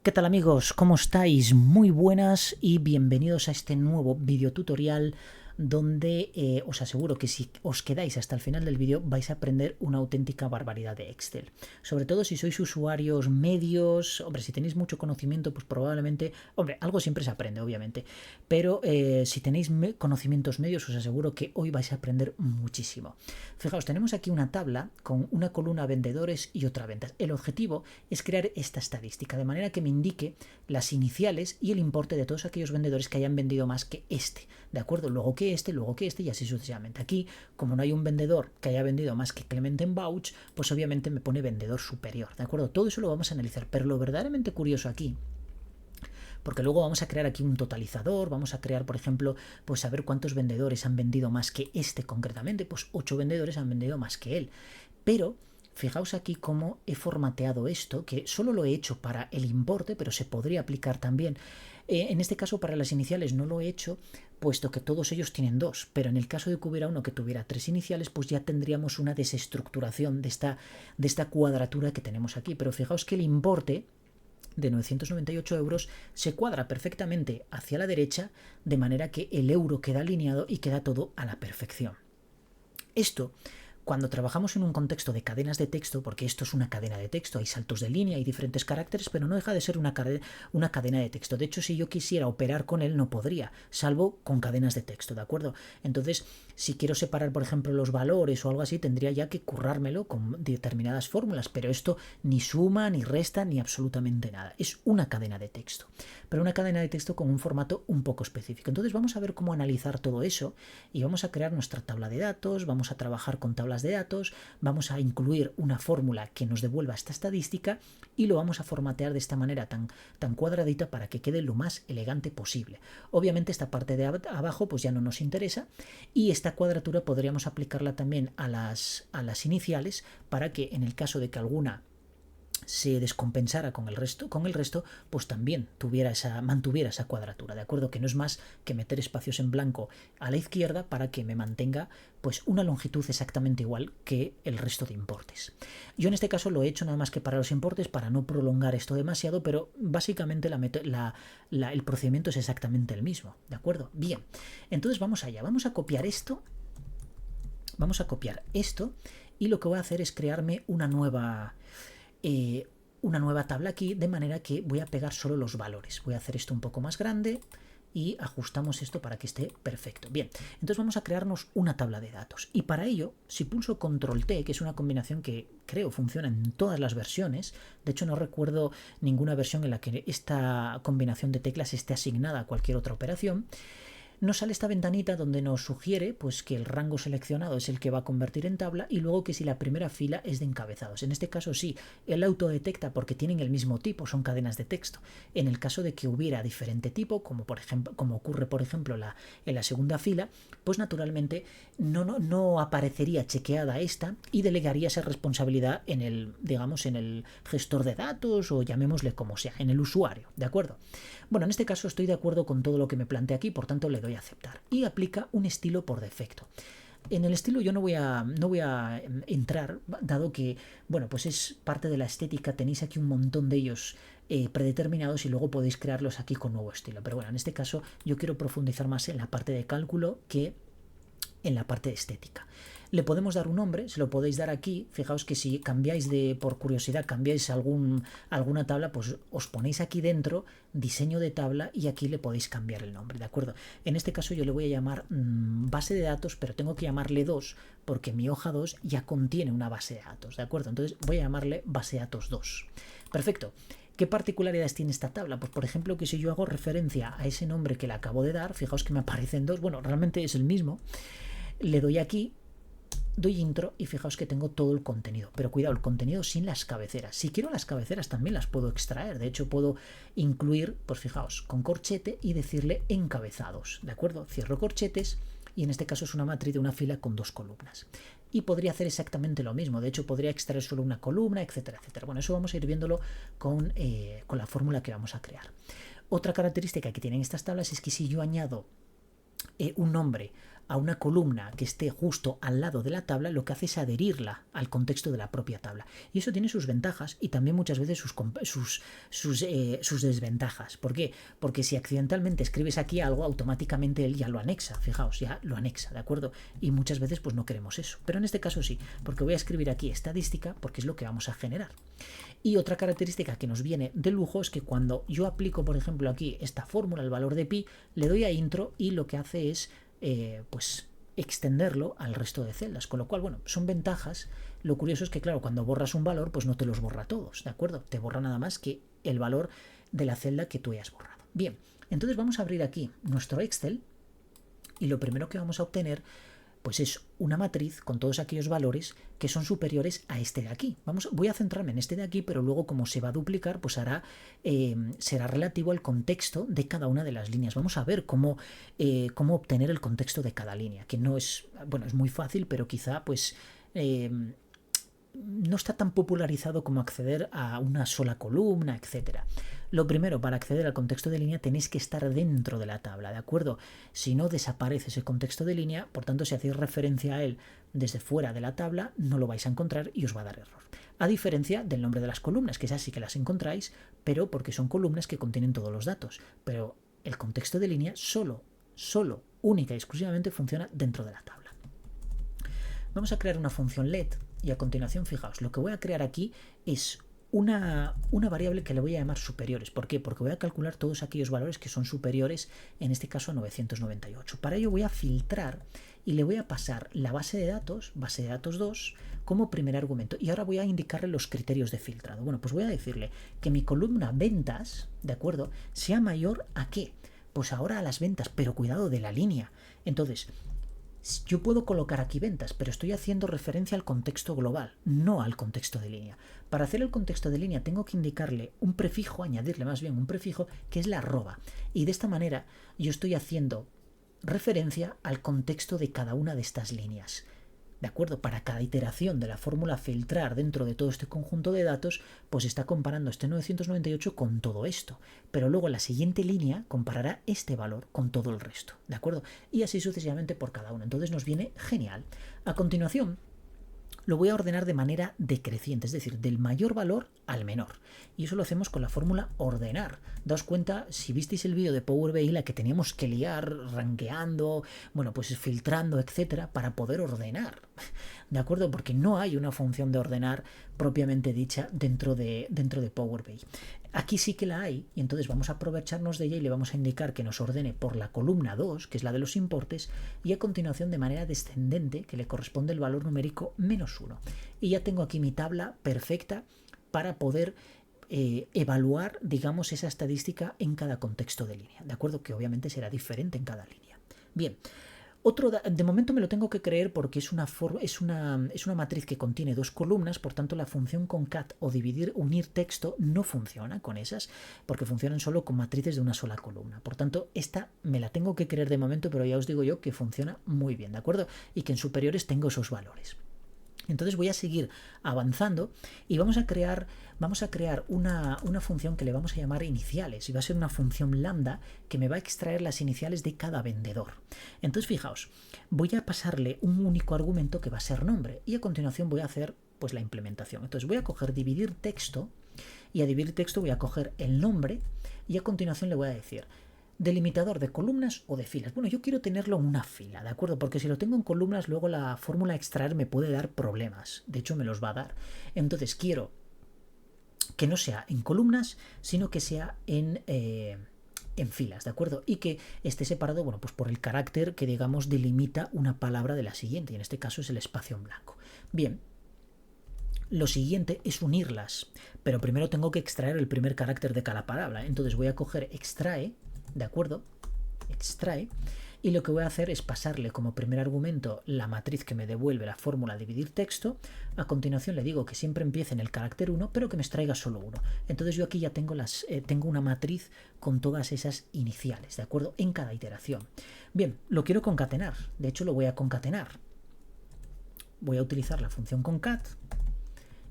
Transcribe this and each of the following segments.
¿Qué tal amigos? ¿Cómo estáis? Muy buenas y bienvenidos a este nuevo video tutorial donde os aseguro que si os quedáis hasta el final del vídeo vais a aprender una auténtica barbaridad de Excel. Sobre todo si sois usuarios medios, hombre, si tenéis mucho conocimiento, pues probablemente, hombre, algo siempre se aprende, obviamente, pero si tenéis conocimientos medios os aseguro que hoy vais a aprender muchísimo. Fijaos, tenemos aquí una tabla con una columna vendedores y otra ventas. El objetivo es crear esta estadística de manera que me indique las iniciales y el importe de todos aquellos vendedores que hayan vendido más que este, ¿de acuerdo? Luego que este y así sucesivamente. Aquí, como no hay un vendedor que haya vendido más que Clementenbauch, pues obviamente me pone vendedor superior, ¿de acuerdo? Todo eso lo vamos a analizar, pero lo verdaderamente curioso aquí, porque luego vamos a crear aquí un totalizador, vamos a crear, por ejemplo, pues saber cuántos vendedores han vendido más que este concretamente, pues 8 vendedores han vendido más que él, pero fijaos aquí cómo he formateado esto, que solo lo he hecho para el importe, pero se podría aplicar también. En este caso para las iniciales no lo he hecho, puesto que todos ellos tienen 2, pero en el caso de que hubiera uno que tuviera 3 iniciales, pues ya tendríamos una desestructuración de esta cuadratura que tenemos aquí. Pero fijaos que el importe de 998 euros se cuadra perfectamente hacia la derecha, de manera que el euro queda alineado y queda todo a la perfección. Esto, cuando trabajamos en un contexto de cadenas de texto, porque esto es una cadena de texto, hay saltos de línea, hay diferentes caracteres, pero no deja de ser una cadena de texto. De hecho, si yo quisiera operar con él, no podría, salvo con cadenas de texto, ¿de acuerdo? Entonces, si quiero separar, por ejemplo, los valores o algo así, tendría ya que currármelo con determinadas fórmulas, pero esto ni suma, ni resta, ni absolutamente nada. Es una cadena de texto, pero una cadena de texto con un formato un poco específico. Entonces vamos a ver cómo analizar todo eso y vamos a crear nuestra tabla de datos, vamos a trabajar con tablas de datos, vamos a incluir una fórmula que nos devuelva esta estadística y lo vamos a formatear de esta manera tan cuadradita para que quede lo más elegante posible. Obviamente esta parte de abajo pues ya no nos interesa y esta cuadratura podríamos aplicarla también a las iniciales para que en el caso de que alguna se descompensara con el resto, pues también mantuviera esa cuadratura, ¿de acuerdo? Que no es más que meter espacios en blanco a la izquierda para que me mantenga pues una longitud exactamente igual que el resto de importes. Yo en este caso lo he hecho nada más que para los importes, para no prolongar esto demasiado, pero básicamente el procedimiento es exactamente el mismo, ¿de acuerdo? Bien, entonces vamos allá, vamos a copiar esto y lo que voy a hacer es crearme una nueva tabla aquí, de manera que voy a pegar solo los valores. Voy a hacer esto un poco más grande y ajustamos esto para que esté perfecto. Bien, entonces vamos a crearnos una tabla de datos y para ello, si pulso Control T, que es una combinación que creo funciona en todas las versiones, de hecho no recuerdo ninguna versión en la que esta combinación de teclas esté asignada a cualquier otra operación, nos sale esta ventanita donde nos sugiere pues, que el rango seleccionado es el que va a convertir en tabla y luego que si la primera fila es de encabezados. En este caso sí, él autodetecta porque tienen el mismo tipo, son cadenas de texto. En el caso de que hubiera diferente tipo, como ocurre por ejemplo en la segunda fila, pues naturalmente no aparecería chequeada esta y delegaría esa responsabilidad en el gestor de datos o llamémosle como sea, en el usuario, ¿de acuerdo? Bueno, en este caso estoy de acuerdo con todo lo que me plantea aquí, por tanto le doy a aceptar y aplica un estilo por defecto. En el estilo yo no voy a entrar, dado que, bueno, pues es parte de la estética, tenéis aquí un montón de ellos predeterminados y luego podéis crearlos aquí con nuevo estilo. Pero bueno, en este caso yo quiero profundizar más en la parte de cálculo que en la parte de estética. Le podemos dar un nombre, se lo podéis dar aquí. Fijaos que si cambiáis por curiosidad, cambiáis alguna tabla, pues os ponéis aquí dentro, diseño de tabla, y aquí le podéis cambiar el nombre, ¿de acuerdo? En este caso yo le voy a llamar base de datos, pero tengo que llamarle 2 porque mi hoja 2 ya contiene una base de datos, ¿de acuerdo? Entonces voy a llamarle base de datos 2. Perfecto. ¿Qué particularidades tiene esta tabla? Pues por ejemplo que si yo hago referencia a ese nombre que le acabo de dar, fijaos que me aparecen 2, bueno, realmente es el mismo. Le doy aquí, doy intro y fijaos que tengo todo el contenido, pero cuidado, el contenido sin las cabeceras. Si quiero las cabeceras también las puedo extraer, de hecho puedo incluir, pues fijaos, con corchete y decirle encabezados, ¿de acuerdo? Cierro corchetes y en este caso es una matriz de una fila con 2 columnas. Y podría hacer exactamente lo mismo, de hecho podría extraer solo una columna, etcétera, etcétera. Bueno, eso vamos a ir viéndolo con la fórmula que vamos a crear. Otra característica que tienen estas tablas es que si yo añado un nombre a una columna que esté justo al lado de la tabla, lo que hace es adherirla al contexto de la propia tabla. Y eso tiene sus ventajas y también muchas veces sus desventajas. ¿Por qué? Porque si accidentalmente escribes aquí algo, automáticamente él ya lo anexa. Fijaos, ya lo anexa, ¿de acuerdo? Y muchas veces pues no queremos eso. Pero en este caso sí, porque voy a escribir aquí estadística porque es lo que vamos a generar. Y otra característica que nos viene de lujo es que cuando yo aplico, por ejemplo, aquí esta fórmula, el valor de pi, le doy a intro y lo que hace es, pues, extenderlo al resto de celdas. Con lo cual, bueno, son ventajas. Lo curioso es que, claro, cuando borras un valor, pues no te los borra todos, ¿de acuerdo? Te borra nada más que el valor de la celda que tú hayas borrado. Bien, entonces vamos a abrir aquí nuestro Excel y lo primero que vamos a obtener pues es una matriz con todos aquellos valores que son superiores a este de aquí. Voy a centrarme en este de aquí, pero luego como se va a duplicar, pues será relativo al contexto de cada una de las líneas. Vamos a ver cómo obtener el contexto de cada línea, que no es, bueno, es muy fácil, pero quizá pues no está tan popularizado como acceder a una sola columna, etcétera. Lo primero, para acceder al contexto de línea tenéis que estar dentro de la tabla, ¿de acuerdo? Si no, desaparece ese contexto de línea, por tanto, si hacéis referencia a él desde fuera de la tabla, no lo vais a encontrar y os va a dar error. A diferencia del nombre de las columnas, que esas sí que las encontráis, pero porque son columnas que contienen todos los datos. Pero el contexto de línea solo, única y exclusivamente funciona dentro de la tabla. Vamos a crear una función let y a continuación, fijaos, lo que voy a crear aquí es una variable que le voy a llamar superiores. ¿Por qué? Porque voy a calcular todos aquellos valores que son superiores, en este caso a 998. Para ello voy a filtrar y le voy a pasar la base de datos 2, como primer argumento. Y ahora voy a indicarle los criterios de filtrado. Bueno, pues voy a decirle que mi columna ventas, ¿de acuerdo?, sea mayor a ¿qué? Pues ahora a las ventas, pero cuidado de la línea. Entonces, yo puedo colocar aquí ventas, pero estoy haciendo referencia al contexto global, no al contexto de línea. Para hacer el contexto de línea tengo que indicarle un prefijo, añadirle más bien un prefijo, que es la arroba. Y de esta manera yo estoy haciendo referencia al contexto de cada una de estas líneas. ¿De acuerdo? Para cada iteración de la fórmula filtrar dentro de todo este conjunto de datos, pues está comparando este 998 con todo esto. Pero luego la siguiente línea comparará este valor con todo el resto. ¿De acuerdo? Y así sucesivamente por cada uno. Entonces nos viene genial. A continuación, lo voy a ordenar de manera decreciente, es decir, del mayor valor al menor. Y eso lo hacemos con la fórmula ordenar. Daos cuenta, si visteis el vídeo de Power BI, la que teníamos que liar rankeando, bueno, pues filtrando, etcétera, para poder ordenar. ¿De acuerdo? Porque no hay una función de ordenar propiamente dicha dentro de Power BI. Aquí sí que la hay, y entonces vamos a aprovecharnos de ella y le vamos a indicar que nos ordene por la columna 2, que es la de los importes, y a continuación de manera descendente, que le corresponde el valor numérico -1. Y ya tengo aquí mi tabla perfecta para poder evaluar, digamos, esa estadística en cada contexto de línea, ¿de acuerdo? Que obviamente será diferente en cada línea. Bien. De momento me lo tengo que creer porque es una matriz que contiene dos columnas, por tanto la función concat o unir texto no funciona con esas, porque funcionan solo con matrices de una sola columna. Por tanto, esta me la tengo que creer de momento, pero ya os digo yo que funciona muy bien, ¿de acuerdo? Y que en superiores tengo esos valores. Entonces voy a seguir avanzando y vamos a crear una función que le vamos a llamar iniciales, y va a ser una función lambda que me va a extraer las iniciales de cada vendedor. Entonces fijaos, voy a pasarle un único argumento que va a ser nombre y a continuación voy a hacer pues la implementación. Entonces voy a coger dividir texto y a dividir texto voy a coger el nombre y a continuación le voy a decir delimitador de columnas o de filas. Bueno, yo quiero tenerlo en una fila, ¿de acuerdo? Porque si lo tengo en columnas, luego la fórmula extraer me puede dar problemas. De hecho, me los va a dar. Entonces, quiero que no sea en columnas, sino que sea en filas, ¿de acuerdo? Y que esté separado, bueno, pues por el carácter que, digamos, delimita una palabra de la siguiente. Y en este caso es el espacio en blanco. Bien. Lo siguiente es unirlas, pero primero tengo que extraer el primer carácter de cada palabra. Entonces voy a coger extrae, ¿de acuerdo? Extrae. Y lo que voy a hacer es pasarle como primer argumento la matriz que me devuelve la fórmula dividir texto. A continuación le digo que siempre empiece en el carácter 1, pero que me extraiga solo 1. Entonces yo aquí ya tengo una matriz con todas esas iniciales, ¿de acuerdo? En cada iteración. Bien, lo quiero concatenar. De hecho, lo voy a concatenar. Voy a utilizar la función concat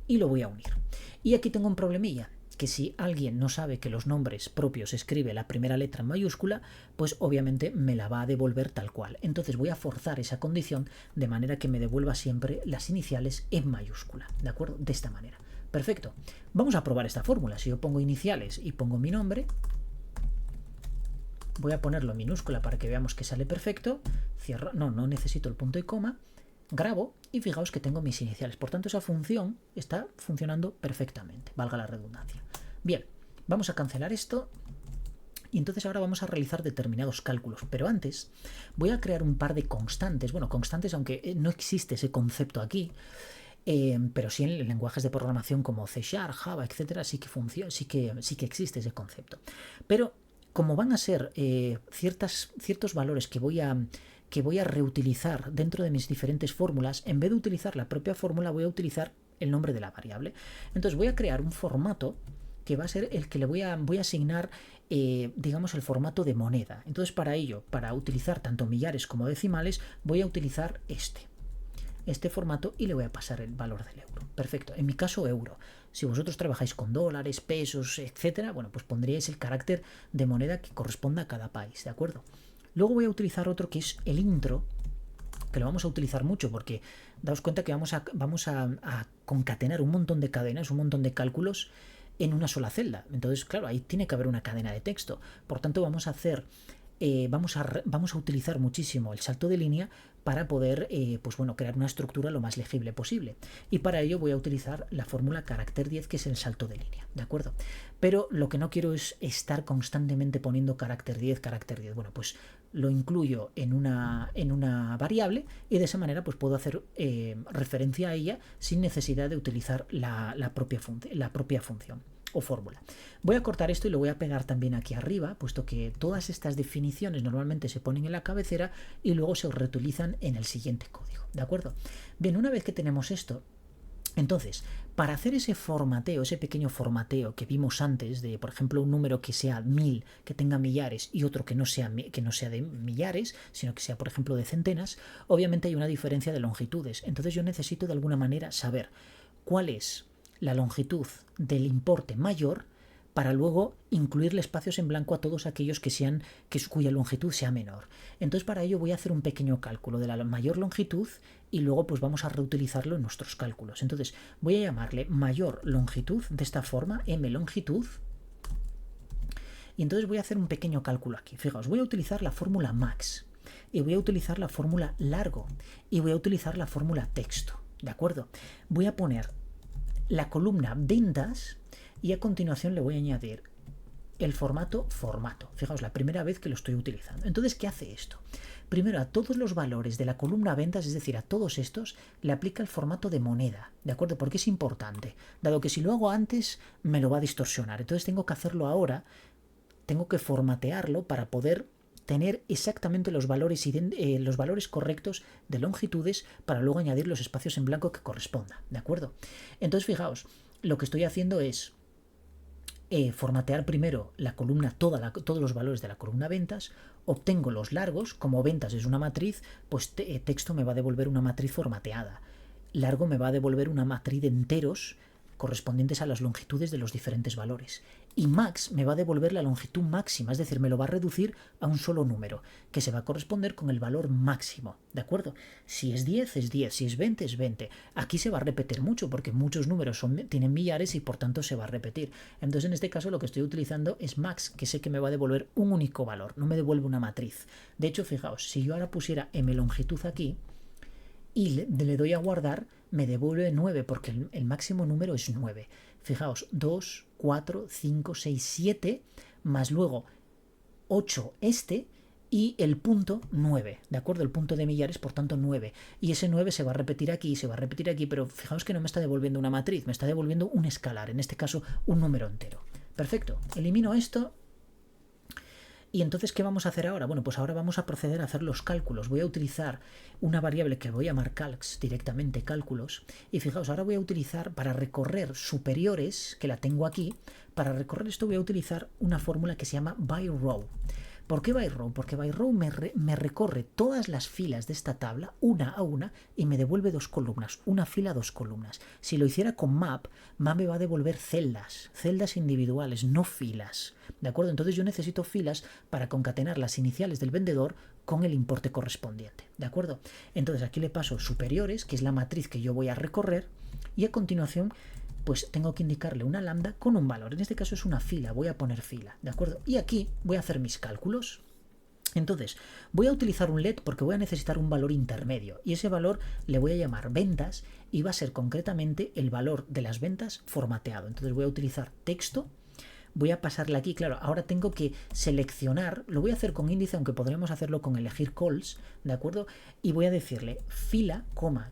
y lo voy a unir. Y aquí tengo un problemilla. que si alguien no sabe que los nombres propios escribe la primera letra en mayúscula, pues obviamente me la va a devolver tal cual. Entonces voy a forzar esa condición de manera que me devuelva siempre las iniciales en mayúscula, ¿de acuerdo? De esta manera. Perfecto. Vamos a probar esta fórmula. Si yo pongo iniciales y pongo mi nombre, voy a ponerlo en minúscula para que veamos que sale perfecto. Cierro, no necesito el punto y coma. Grabo y fijaos que tengo mis iniciales. Por tanto, esa función está funcionando perfectamente, valga la redundancia. Bien, vamos a cancelar esto y entonces ahora vamos a realizar determinados cálculos. Pero antes voy a crear un par de constantes. Bueno, constantes, aunque no existe ese concepto aquí, pero sí en lenguajes de programación como C#, Java, etcétera, sí que funciona, sí que existe ese concepto. Pero como van a ser ciertos valores que voy a reutilizar dentro de mis diferentes fórmulas, en vez de utilizar la propia fórmula, voy a utilizar el nombre de la variable. Entonces voy a crear un formato que va a ser el que le voy a asignar, digamos, el formato de moneda. Entonces para ello, para utilizar tanto millares como decimales, voy a utilizar este formato y le voy a pasar el valor del euro. Perfecto, en mi caso euro. Si vosotros trabajáis con dólares, pesos, etcétera, bueno, pues pondríais el carácter de moneda que corresponda a cada país, ¿de acuerdo? Luego voy a utilizar otro que es el intro, que lo vamos a utilizar mucho porque daos cuenta que vamos a concatenar un montón de cadenas, un montón de cálculos en una sola celda. Entonces, claro, ahí tiene que haber una cadena de texto. Por tanto, vamos a utilizar muchísimo el salto de línea para poder pues bueno, crear una estructura lo más legible posible. Y para ello voy a utilizar la fórmula carácter 10, que es el salto de línea, ¿de acuerdo? Pero lo que no quiero es estar constantemente poniendo carácter 10, carácter 10. Bueno, pues lo incluyo en una variable y de esa manera pues puedo hacer referencia a ella sin necesidad de utilizar la propia función o fórmula. Voy a cortar esto y lo voy a pegar también aquí arriba, puesto que todas estas definiciones normalmente se ponen en la cabecera y luego se reutilizan en el siguiente código, ¿de acuerdo? Bien, una vez que tenemos esto, entonces, para hacer ese formateo, ese pequeño formateo que vimos antes de, por ejemplo, un número que sea 1000, que tenga millares y otro que no sea de millares, sino que sea, por ejemplo, de centenas, obviamente hay una diferencia de longitudes. Entonces yo necesito de alguna manera saber cuál es la longitud del importe mayor para luego incluirle espacios en blanco a todos aquellos cuya longitud sea menor. Entonces para ello voy a hacer un pequeño cálculo de la mayor longitud y luego pues vamos a reutilizarlo en nuestros cálculos. Entonces voy a llamarle mayor longitud de esta forma, m longitud, y entonces voy a hacer un pequeño cálculo aquí. Fijaos, voy a utilizar la fórmula max y voy a utilizar la fórmula largo y voy a utilizar la fórmula texto, ¿de acuerdo? Voy a poner la columna ventas y a continuación le voy a añadir el formato. Fijaos, la primera vez que lo estoy utilizando. Entonces, ¿qué hace esto? Primero, a todos los valores de la columna ventas, es decir, a todos estos, le aplica el formato de moneda, ¿de acuerdo? Porque es importante, dado que si lo hago antes me lo va a distorsionar. Entonces tengo que hacerlo ahora, tengo que formatearlo para poder tener exactamente los valores correctos de longitudes para luego añadir los espacios en blanco que corresponda, ¿de acuerdo? Entonces, fijaos, lo que estoy haciendo es formatear primero la columna, todos los valores de la columna ventas, obtengo los largos, como ventas es una matriz, pues texto me va a devolver una matriz formateada, largo me va a devolver una matriz de enteros correspondientes a las longitudes de los diferentes valores. Y max me va a devolver la longitud máxima, es decir, me lo va a reducir a un solo número, que se va a corresponder con el valor máximo, ¿de acuerdo? Si es 10, es 10, si es 20, es 20. Aquí se va a repetir mucho, porque muchos números tienen millares y por tanto se va a repetir. Entonces, en este caso, lo que estoy utilizando es max, que sé que me va a devolver un único valor, no me devuelve una matriz. De hecho, fijaos, si yo ahora pusiera m longitud aquí, y le doy a guardar, me devuelve 9 porque el máximo número es 9. Fijaos, 2, 4, 5, 6, 7, más luego 8 y el punto 9, ¿de acuerdo? El punto de millares, por tanto 9. Y ese 9 se va a repetir aquí, pero fijaos que no me está devolviendo una matriz, me está devolviendo un escalar, en este caso un número entero. Perfecto, elimino esto. ¿Y entonces qué vamos a hacer ahora? Bueno, pues ahora vamos a proceder a hacer los cálculos. Voy a utilizar una variable que voy a llamar calcs, directamente cálculos. Y fijaos, ahora voy a utilizar para recorrer superiores, que la tengo aquí, para recorrer esto voy a utilizar una fórmula que se llama by row. ¿Por qué by row? Porque by row me recorre todas las filas de esta tabla, una a una, y me devuelve dos columnas, una fila, dos columnas. Si lo hiciera con map, map me va a devolver celdas individuales, no filas. ¿De acuerdo? Entonces yo necesito filas para concatenar las iniciales del vendedor con el importe correspondiente. ¿De acuerdo? Entonces aquí le paso superiores, que es la matriz que yo voy a recorrer, y a continuación pues tengo que indicarle una lambda con un valor. En este caso es una fila, voy a poner fila, ¿de acuerdo? Y aquí voy a hacer mis cálculos. Entonces, voy a utilizar un let porque voy a necesitar un valor intermedio y ese valor le voy a llamar ventas y va a ser concretamente el valor de las ventas formateado. Entonces voy a utilizar texto, voy a pasarle aquí, claro, ahora tengo que seleccionar, lo voy a hacer con índice, aunque podremos hacerlo con elegir calls, ¿de acuerdo? Y voy a decirle fila, coma,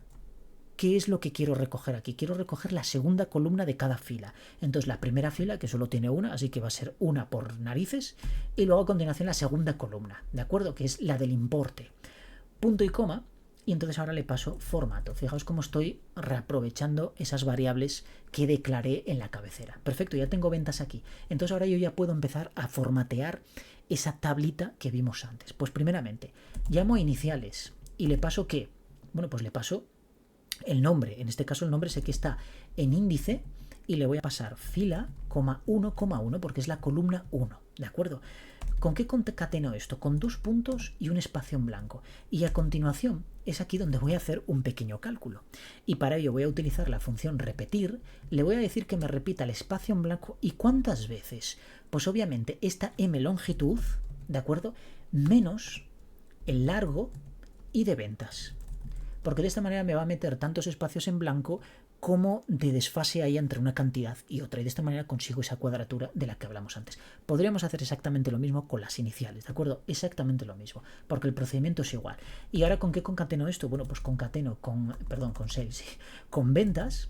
¿qué es lo que quiero recoger aquí? Quiero recoger la segunda columna de cada fila. Entonces la primera fila, que solo tiene una, así que va a ser una por narices, y luego a continuación la segunda columna, ¿de acuerdo? Que es la del importe. Punto y coma, y entonces ahora le paso formato. Fijaos cómo estoy reaprovechando esas variables que declaré en la cabecera. Perfecto, ya tengo ventas aquí. Entonces ahora yo ya puedo empezar a formatear esa tablita que vimos antes. Pues primeramente, llamo a iniciales y le paso ¿qué? Bueno, pues le paso el nombre, en este caso el nombre sé que está en índice y le voy a pasar fila, 1,1 porque es la columna 1, ¿de acuerdo? ¿Con qué concateno esto? Con dos puntos y un espacio en blanco. Y a continuación es aquí donde voy a hacer un pequeño cálculo. Y para ello voy a utilizar la función repetir, le voy a decir que me repita el espacio en blanco y ¿cuántas veces? Pues obviamente esta m longitud, ¿de acuerdo? Menos el largo y de ventas. Porque de esta manera me va a meter tantos espacios en blanco como de desfase hay entre una cantidad y otra. Y de esta manera consigo esa cuadratura de la que hablamos antes. Podríamos hacer exactamente lo mismo con las iniciales, ¿de acuerdo? Exactamente lo mismo, porque el procedimiento es igual. ¿Y ahora con qué concateno esto? Bueno, pues concateno con sales, sí, con ventas.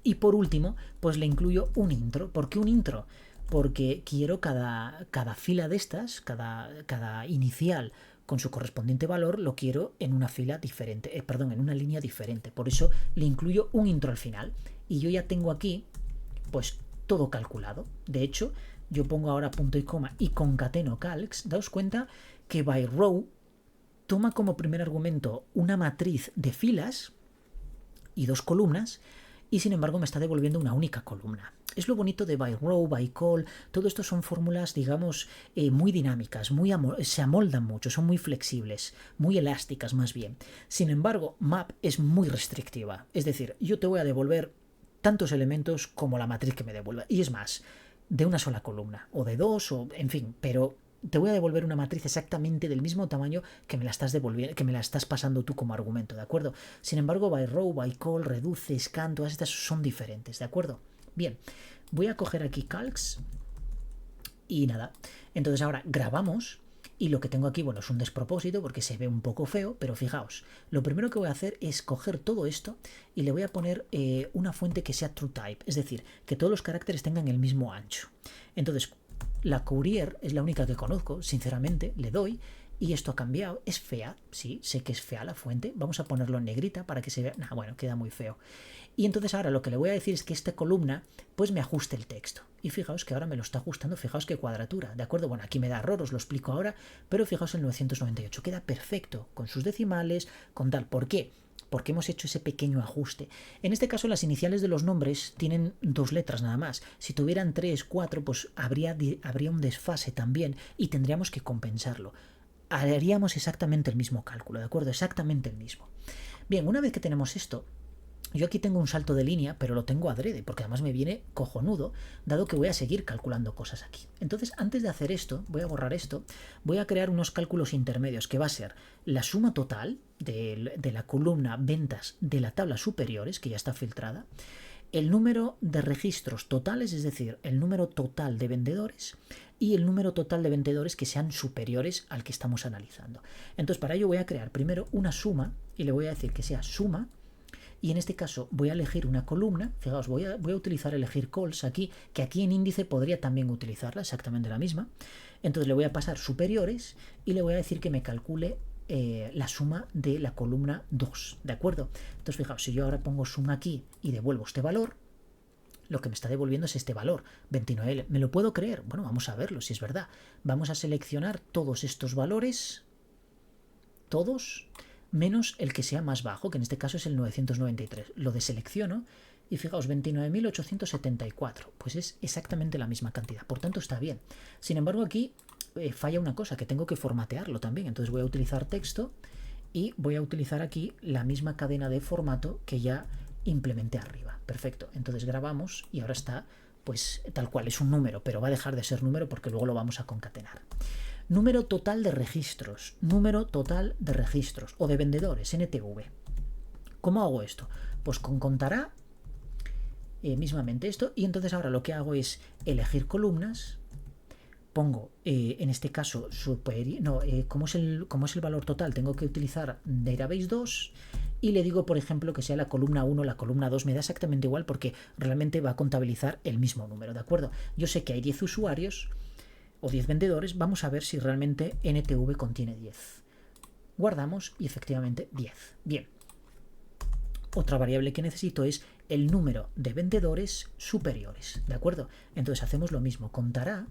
Y por último, pues le incluyo un intro. ¿Por qué un intro? Porque quiero cada fila de estas, cada inicial con su correspondiente valor, lo quiero en una fila diferente, en una línea diferente. Por eso le incluyo un intro al final. Y yo ya tengo aquí, pues, todo calculado. De hecho, yo pongo ahora punto y coma y concateno calcs. Daos cuenta que by row toma como primer argumento una matriz de filas y dos columnas, y sin embargo me está devolviendo una única columna. Es lo bonito de by row, by call, todo esto son fórmulas, digamos, muy dinámicas, se amoldan mucho, son muy flexibles, muy elásticas más bien. Sin embargo, map es muy restrictiva, es decir, yo te voy a devolver tantos elementos como la matriz que me devuelva, y es más, de una sola columna, o de dos, o en fin, pero te voy a devolver una matriz exactamente del mismo tamaño que me la estás devolviendo, que me la estás pasando tú como argumento, ¿de acuerdo? Sin embargo, by row, by call, reduce, scan, todas estas son diferentes, ¿de acuerdo? Bien, voy a coger aquí calcs y nada. Entonces ahora grabamos y lo que tengo aquí, bueno, es un despropósito porque se ve un poco feo, pero fijaos, lo primero que voy a hacer es coger todo esto y le voy a poner una fuente que sea TrueType, es decir, que todos los caracteres tengan el mismo ancho. Entonces, la Courier es la única que conozco, sinceramente, le doy y esto ha cambiado. Es fea, sí, sé que es fea la fuente. Vamos a ponerlo en negrita para que se vea. Nah, bueno, queda muy feo. Y entonces ahora lo que le voy a decir es que esta columna pues me ajuste el texto. Y fijaos que ahora me lo está ajustando, fijaos qué cuadratura, ¿de acuerdo? Bueno, aquí me da error, os lo explico ahora, pero fijaos el 998, queda perfecto, con sus decimales, con tal. ¿Por qué? Porque hemos hecho ese pequeño ajuste. En este caso las iniciales de los nombres tienen dos letras nada más. Si tuvieran 3, 4, pues habría un desfase también y tendríamos que compensarlo. Haríamos exactamente el mismo cálculo, ¿de acuerdo? Exactamente el mismo. Bien, una vez que tenemos esto, yo aquí tengo un salto de línea, pero lo tengo adrede, porque además me viene cojonudo, dado que voy a seguir calculando cosas aquí. Entonces, antes de hacer esto, voy a borrar esto, voy a crear unos cálculos intermedios, que va a ser la suma total de la columna ventas de la tabla superiores, que ya está filtrada, el número de registros totales, es decir, el número total de vendedores, y el número total de vendedores que sean superiores al que estamos analizando. Entonces, para ello voy a crear primero una suma, y le voy a decir que sea suma, y en este caso voy a elegir una columna, fijaos, voy a utilizar elegir calls aquí, que aquí en índice podría también utilizarla, exactamente la misma. Entonces le voy a pasar superiores y le voy a decir que me calcule la suma de la columna 2, ¿de acuerdo? Entonces fijaos, si yo ahora pongo suma aquí y devuelvo este valor, lo que me está devolviendo es este valor, 29L. ¿Me lo puedo creer? Bueno, vamos a verlo si es verdad. Vamos a seleccionar todos estos valores, todos, menos el que sea más bajo, que en este caso es el 993. Lo deselecciono y fijaos, 29.874. Pues es exactamente la misma cantidad, por tanto está bien. Sin embargo, aquí falla una cosa, que tengo que formatearlo también. Entonces voy a utilizar texto y voy a utilizar aquí la misma cadena de formato que ya implementé arriba. Perfecto, entonces grabamos y ahora está pues tal cual, es un número, pero va a dejar de ser número porque luego lo vamos a concatenar. Número total de registros, número total de registros o de vendedores, NTV. ¿Cómo hago esto? Pues con contará mismamente esto, y entonces ahora lo que hago es elegir columnas, pongo en este caso como es el valor total, tengo que utilizar Database 2 y le digo, por ejemplo, que sea la columna 1, la columna 2, me da exactamente igual porque realmente va a contabilizar el mismo número, ¿de acuerdo? Yo sé que hay 10 usuarios o 10 vendedores, vamos a ver si realmente NTV contiene 10. Guardamos y efectivamente 10. Bien. Otra variable que necesito es el número de vendedores superiores, ¿de acuerdo? Entonces hacemos lo mismo, contará,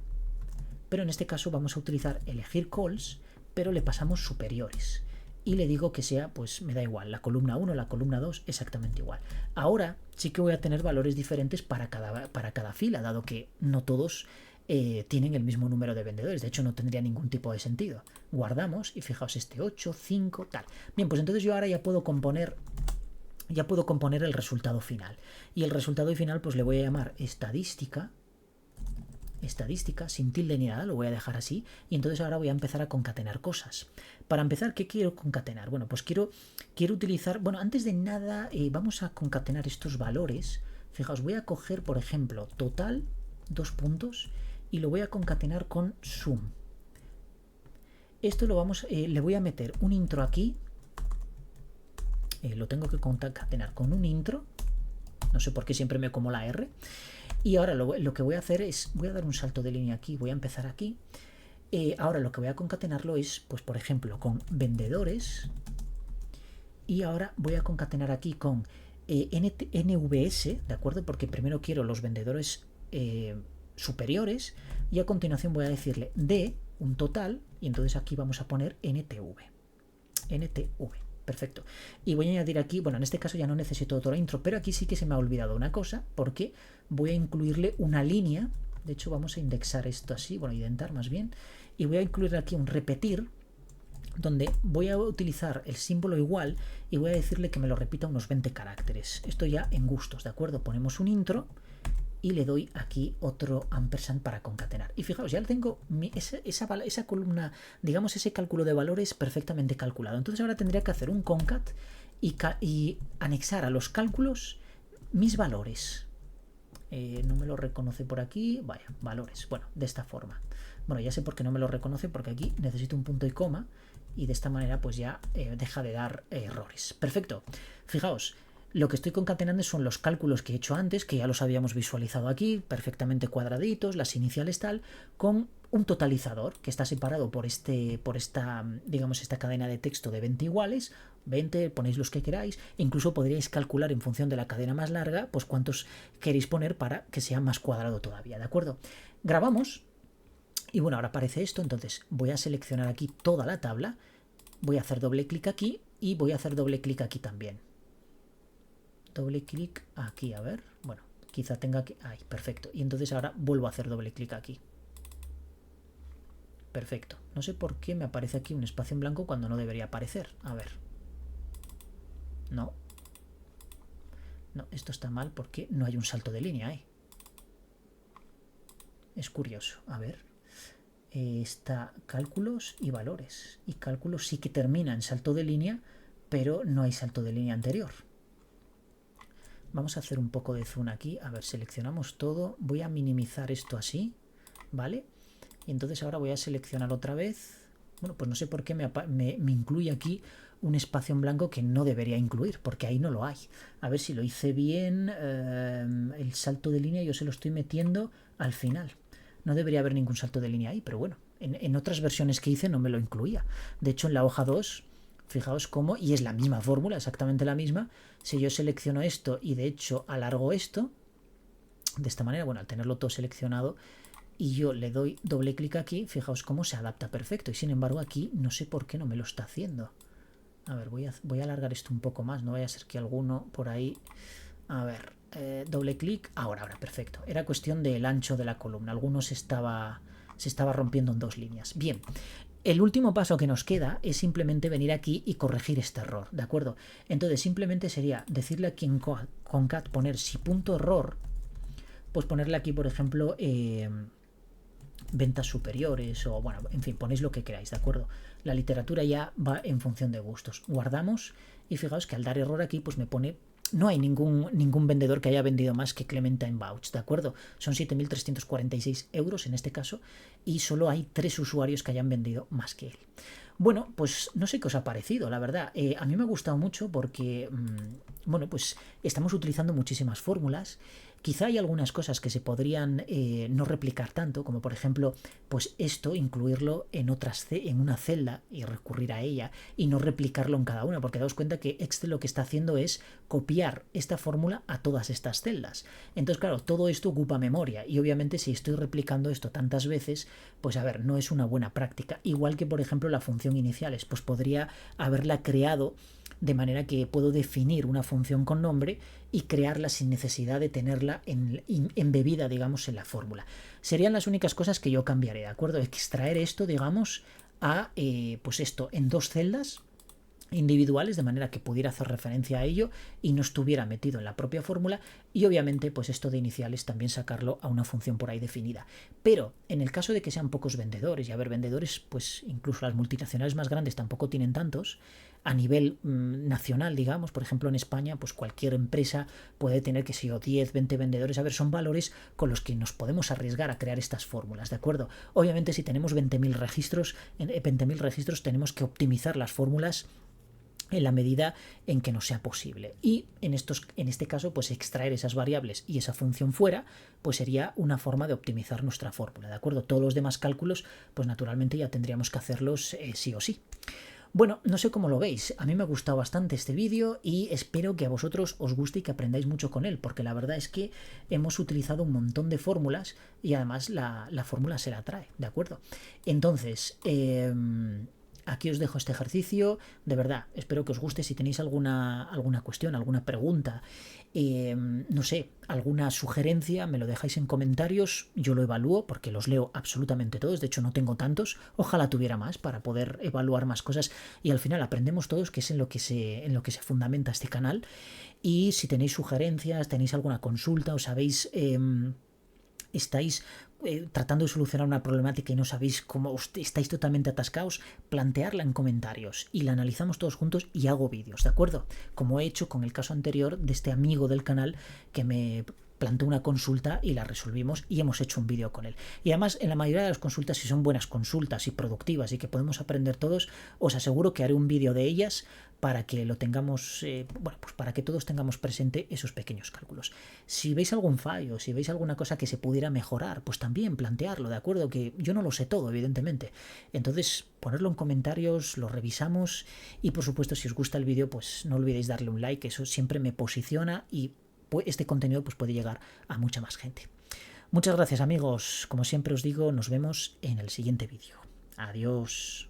pero en este caso vamos a utilizar elegir calls, pero le pasamos superiores. Y le digo que sea, pues me da igual, la columna 1, la columna 2, exactamente igual. Ahora sí que voy a tener valores diferentes para cada fila, dado que no todos tienen el mismo número de vendedores. De hecho, no tendría ningún tipo de sentido. Guardamos y fijaos este 8, 5, tal. Bien, pues entonces yo ahora ya puedo componer el resultado final. Y el resultado final pues le voy a llamar estadística, sin tilde ni nada, lo voy a dejar así. Y entonces ahora voy a empezar a concatenar cosas. Para empezar, ¿qué quiero concatenar? Bueno, pues quiero utilizar, bueno, antes de nada vamos a concatenar estos valores. Fijaos, voy a coger, por ejemplo, total, 2 puntos, y lo voy a concatenar con sum. Esto le voy a meter un intro aquí. Lo tengo que concatenar con un intro. No sé por qué siempre me como la R. Y ahora lo que voy a hacer es, voy a dar un salto de línea aquí, voy a empezar aquí. Ahora lo que voy a concatenarlo es, pues por ejemplo, con vendedores. Y ahora voy a concatenar aquí con NVS, ¿de acuerdo? Porque primero quiero los vendedores superiores y a continuación voy a decirle de un total y entonces aquí vamos a poner NTV. Perfecto. Y voy a añadir aquí, bueno, en este caso ya no necesito otra intro, pero aquí sí que se me ha olvidado una cosa, porque voy a incluirle una línea. De hecho, vamos a indexar esto así, bueno, indentar más bien, y voy a incluir aquí un repetir, donde voy a utilizar el símbolo igual y voy a decirle que me lo repita unos 20 caracteres. Esto ya en gustos, ¿de acuerdo? Ponemos un intro y le doy aquí otro ampersand para concatenar. Y fijaos, ya tengo esa columna, digamos ese cálculo de valores perfectamente calculado. Entonces ahora tendría que hacer un concat y anexar a los cálculos mis valores. No me lo reconoce por aquí. Vaya, valores. Bueno, de esta forma. Bueno, ya sé por qué no me lo reconoce, porque aquí necesito un punto y coma y de esta manera pues ya deja de dar errores. Perfecto. Fijaos. Lo que estoy concatenando son los cálculos que he hecho antes, que ya los habíamos visualizado aquí, perfectamente cuadraditos, las iniciales tal, con un totalizador que está separado por esta cadena de texto de 20 iguales. 20, ponéis los que queráis, e incluso podríais calcular en función de la cadena más larga, pues cuántos queréis poner para que sea más cuadrado todavía, ¿de acuerdo? Grabamos, y bueno, ahora aparece esto, entonces voy a seleccionar aquí toda la tabla, voy a hacer doble clic aquí, y voy a hacer doble clic aquí también. Doble clic aquí, a ver, bueno, quizá tenga que... ahí, perfecto, y entonces ahora vuelvo a hacer doble clic aquí. Perfecto, no sé por qué me aparece aquí un espacio en blanco cuando no debería aparecer, a ver. No, esto está mal porque no hay un salto de línea ahí. Es curioso, a ver. Está cálculos y valores, y cálculos sí que termina en salto de línea, pero no hay salto de línea anterior. Vamos a hacer un poco de zoom aquí, a ver, seleccionamos todo, voy a minimizar esto así, ¿vale? Y entonces ahora voy a seleccionar otra vez, bueno, pues no sé por qué me incluye aquí un espacio en blanco que no debería incluir, porque ahí no lo hay. A ver si lo hice bien, el salto de línea yo se lo estoy metiendo al final. No debería haber ningún salto de línea ahí, pero bueno, en otras versiones que hice no me lo incluía. De hecho, en la hoja 2... fijaos cómo, y es la misma fórmula, exactamente la misma. Si yo selecciono esto y de hecho alargo esto, de esta manera, bueno, al tenerlo todo seleccionado, y yo le doy doble clic aquí, fijaos cómo se adapta perfecto, y sin embargo aquí no sé por qué no me lo está haciendo. A ver, voy a alargar esto un poco más, no vaya a ser que alguno por ahí... A ver, doble clic, ahora, perfecto. Era cuestión del ancho de la columna, algunos se estaba rompiendo en 2 líneas. Bien, el último paso que nos queda es simplemente venir aquí y corregir este error, ¿de acuerdo? Entonces simplemente sería decirle aquí en concat poner si punto error, pues ponerle aquí, por ejemplo, ventas superiores o, bueno, en fin, ponéis lo que queráis, ¿de acuerdo? La literatura ya va en función de gustos. Guardamos y fijaos que al dar error aquí, pues me pone... No hay ningún vendedor que haya vendido más que Clementine Bouch, ¿de acuerdo? Son 7.346 euros en este caso y solo hay 3 usuarios que hayan vendido más que él. Bueno, pues no sé qué os ha parecido, la verdad. A mí me ha gustado mucho porque, bueno, pues estamos utilizando muchísimas fórmulas. Quizá hay algunas cosas que se podrían no replicar tanto, como por ejemplo, pues esto, incluirlo en una celda y recurrir a ella y no replicarlo en cada una, porque daos cuenta que Excel lo que está haciendo es copiar esta fórmula a todas estas celdas. Entonces, claro, todo esto ocupa memoria y obviamente si estoy replicando esto tantas veces, pues a ver, no es una buena práctica. Igual que, por ejemplo, la función iniciales, pues podría haberla creado de manera que puedo definir una función con nombre y crearla sin necesidad de tenerla embebida, digamos, en la fórmula. Serían las únicas cosas que yo cambiaré, ¿de acuerdo? Extraer esto, digamos, a pues esto en 2 celdas individuales de manera que pudiera hacer referencia a ello y no estuviera metido en la propia fórmula y obviamente pues esto de iniciales también sacarlo a una función por ahí definida. Pero en el caso de que sean pocos vendedores y a ver vendedores pues incluso las multinacionales más grandes tampoco tienen tantos a nivel nacional, digamos, por ejemplo en España pues cualquier empresa puede tener que si o 10, 20 vendedores, a ver, son valores con los que nos podemos arriesgar a crear estas fórmulas, ¿de acuerdo? Obviamente si tenemos 20.000 registros, tenemos que optimizar las fórmulas en la medida en que nos sea posible. Y en este caso, pues extraer esas variables y esa función fuera, pues sería una forma de optimizar nuestra fórmula, ¿de acuerdo? Todos los demás cálculos, pues naturalmente ya tendríamos que hacerlos sí o sí. Bueno, no sé cómo lo veis, a mí me ha gustado bastante este vídeo y espero que a vosotros os guste y que aprendáis mucho con él, porque la verdad es que hemos utilizado un montón de fórmulas y además la fórmula se la trae, ¿de acuerdo? Entonces, aquí os dejo este ejercicio, de verdad, espero que os guste. Si tenéis alguna cuestión, alguna pregunta, no sé, alguna sugerencia, me lo dejáis en comentarios, yo lo evalúo porque los leo absolutamente todos, de hecho no tengo tantos, ojalá tuviera más para poder evaluar más cosas y al final aprendemos todos, que es en lo que se fundamenta este canal. Y si tenéis sugerencias, tenéis alguna consulta o sabéis... estáis tratando de solucionar una problemática y no sabéis cómo, estáis totalmente atascados, plantearla en comentarios y la analizamos todos juntos y hago vídeos, ¿de acuerdo? Como he hecho con el caso anterior de este amigo del canal que me planteó una consulta y la resolvimos y hemos hecho un vídeo con él. Y además en la mayoría de las consultas, si son buenas consultas y productivas y que podemos aprender todos, os aseguro que haré un vídeo de ellas para que lo tengamos, bueno, pues para que todos tengamos presente esos pequeños cálculos. Si veis algún fallo, si veis alguna cosa que se pudiera mejorar, pues también plantearlo, ¿de acuerdo? Que yo no lo sé todo, evidentemente. Entonces, ponerlo en comentarios, lo revisamos y por supuesto si os gusta el vídeo, pues no olvidéis darle un like, eso siempre me posiciona y este contenido pues puede llegar a mucha más gente. Muchas gracias amigos, como siempre os digo, nos vemos en el siguiente vídeo. Adiós.